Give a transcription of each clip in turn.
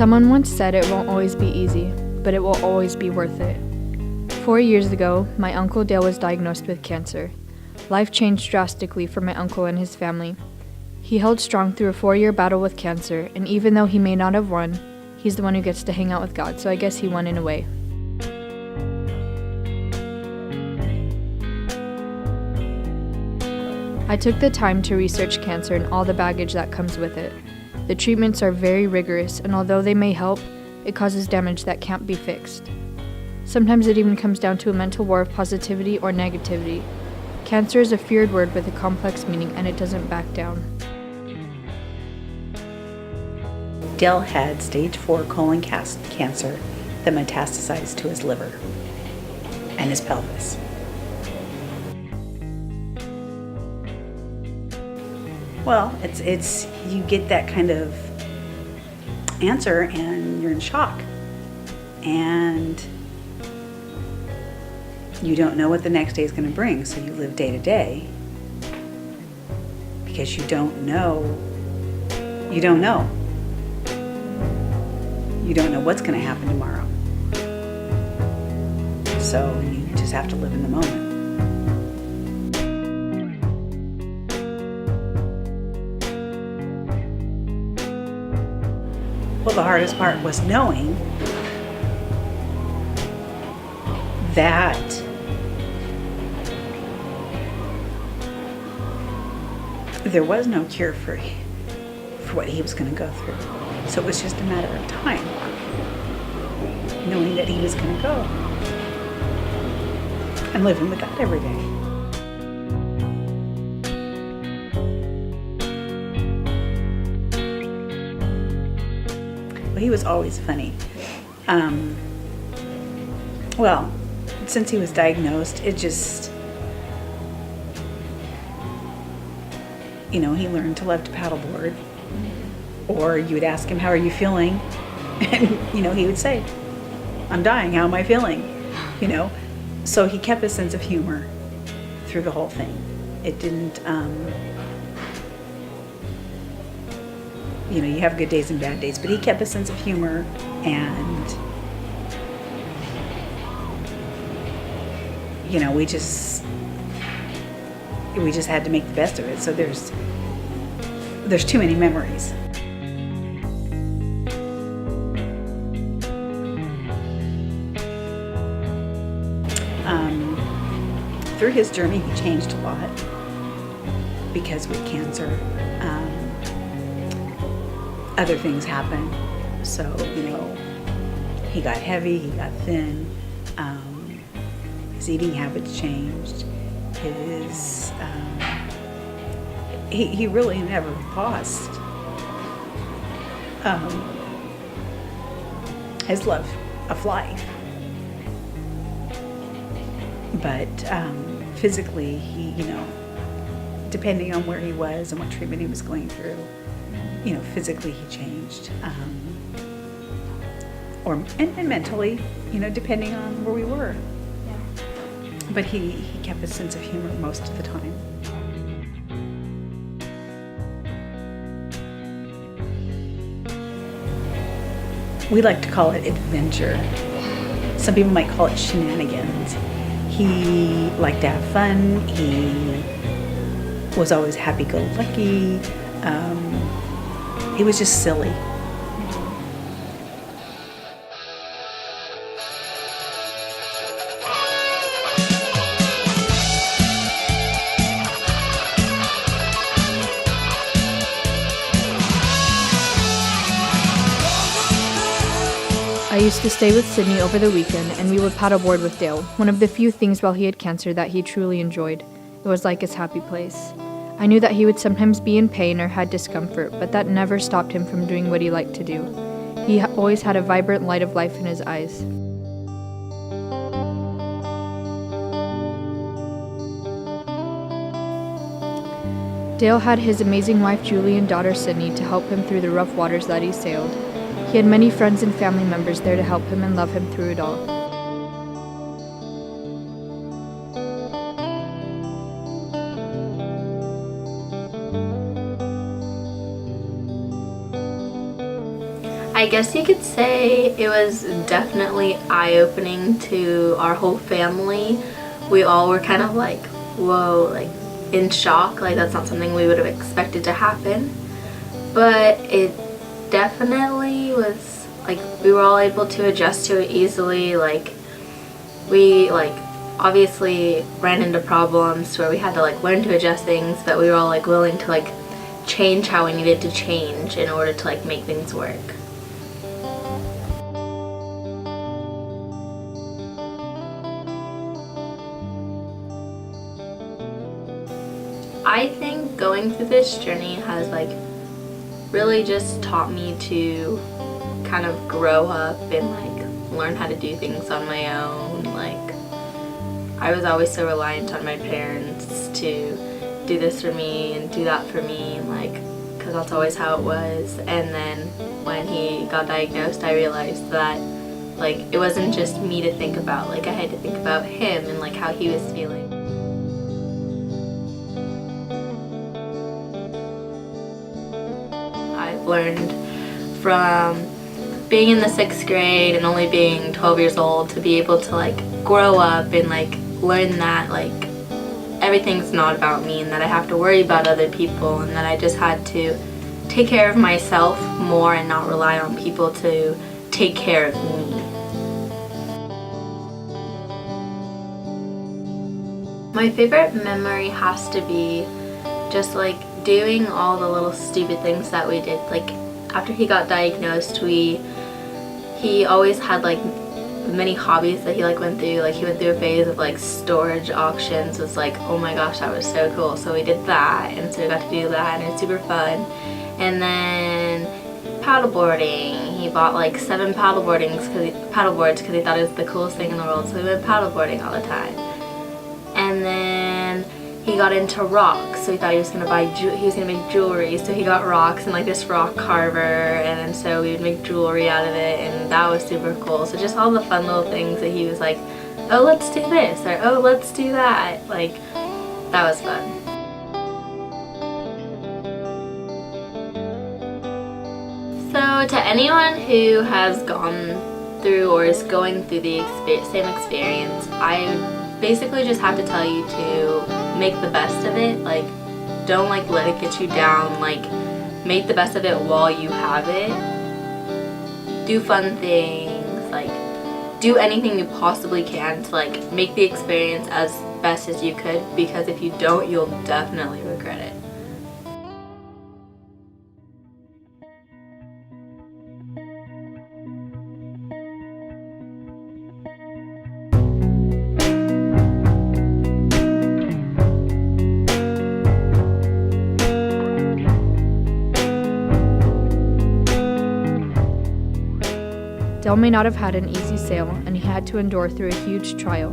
Someone once said it won't always be easy, but it will always be worth it. 4 years ago, my Uncle Dale was diagnosed with cancer. Life changed drastically for my uncle and his family. He held strong through a 4-year battle with cancer, and even though he may not have won, he's the one who gets to hang out with God, so I guess he won in a way. I took the time to research cancer and all the baggage that comes with it. The treatments are very rigorous, and although they may help, it causes damage that can't be fixed. Sometimes it even comes down to a mental war of positivity or negativity. Cancer is a feared word with a complex meaning, and it doesn't back down. Dale had stage 4 colon cancer that metastasized to his liver and his pelvis. Well, it's you get that kind of answer and you're in shock. And you don't know what the next day is going to bring, so you live day to day because you don't know. You don't know what's going to happen tomorrow. So you just have to live in the moment. Well, the hardest part was knowing that there was no cure for what he was going to go through. So it was just a matter of time, knowing that he was going to go and living with God every day. Well, he was always funny. Well, since he was diagnosed, it just, he learned to love to paddleboard. Or you would ask him, how are you feeling? And, he would say, I'm dying, how am I feeling? So he kept a sense of humor through the whole thing. It didn't, you have good days and bad days, but he kept a sense of humor, and, we just had to make the best of it. So there's too many memories. Through his journey, he changed a lot because with cancer, other things happen. So, he got heavy, he got thin, his eating habits changed, he really never lost his love of life. But physically, he, depending on where he was and what treatment he was going through, physically he changed. And mentally, depending on where we were. Yeah. But he kept a sense of humor most of the time. We like to call it adventure. Some people might call it shenanigans. He liked to have fun. He was always happy-go-lucky. He was just silly. I used to stay with Sydney over the weekend, and we would paddleboard with Dale, one of the few things while he had cancer that he truly enjoyed. It was like his happy place. I knew that he would sometimes be in pain or had discomfort, but that never stopped him from doing what he liked to do. He always had a vibrant light of life in his eyes. Dale had his amazing wife Julie and daughter Sydney to help him through the rough waters that he sailed. He had many friends and family members there to help him and love him through it all. I guess you could say it was definitely eye-opening to our whole family. We all were kind of like, whoa, like in shock, like that's not something we would have expected to happen. But it definitely was like we were all able to adjust to it easily. Like we obviously ran into problems where we had to like learn to adjust things, but we were all like willing to like change how we needed to change in order to like make things work. I think going through this journey has like really just taught me to kind of grow up and like learn how to do things on my own. Like I was always so reliant on my parents to do this for me and do that for me, like because that's always how it was. And then when he got diagnosed, I realized that like it wasn't just me to think about, like I had to think about him and like how he was feeling. I've learned from being in the 6th grade and only being 12 years old to be able to like grow up and like learn that like everything's not about me and that I have to worry about other people, and that I just had to take care of myself more and not rely on people to take care of me. My favorite memory has to be just like doing all the little stupid things that we did. Like after he got diagnosed, he always had like many hobbies that he like went through. Like he went through a phase of like storage auctions. It's like, oh my gosh, that was so cool. So we did that, and so we got to do that, and it's super fun. And then paddleboarding. He bought like 7 paddleboards because he thought it was the coolest thing in the world. So we went paddleboarding all the time. And then he got into rocks, so he thought he was gonna make jewelry, so he got rocks and like this rock carver, and then so we would make jewelry out of it, and that was super cool. So just all the fun little things that he was like, oh let's do this, or oh let's do that, like that was fun. So to anyone who has gone through or is going through the same experience, I basically just have to tell you to make the best of it. Like don't like let it get you down. Like make the best of it while you have it. Do fun things, like do anything you possibly can to like make the experience as best as you could, because if you don't, you'll definitely regret it. Dale may not have had an easy sail, and he had to endure through a huge trial,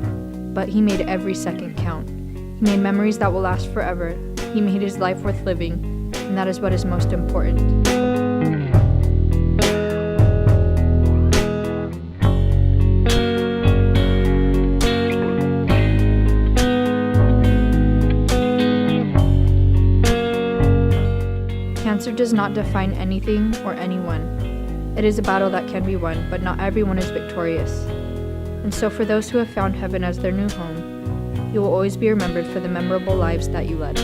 but he made every second count. He made memories that will last forever. He made his life worth living, and that is what is most important. Cancer does not define anything or anyone. It is a battle that can be won, but not everyone is victorious. And so for those who have found heaven as their new home, you will always be remembered for the memorable lives that you led.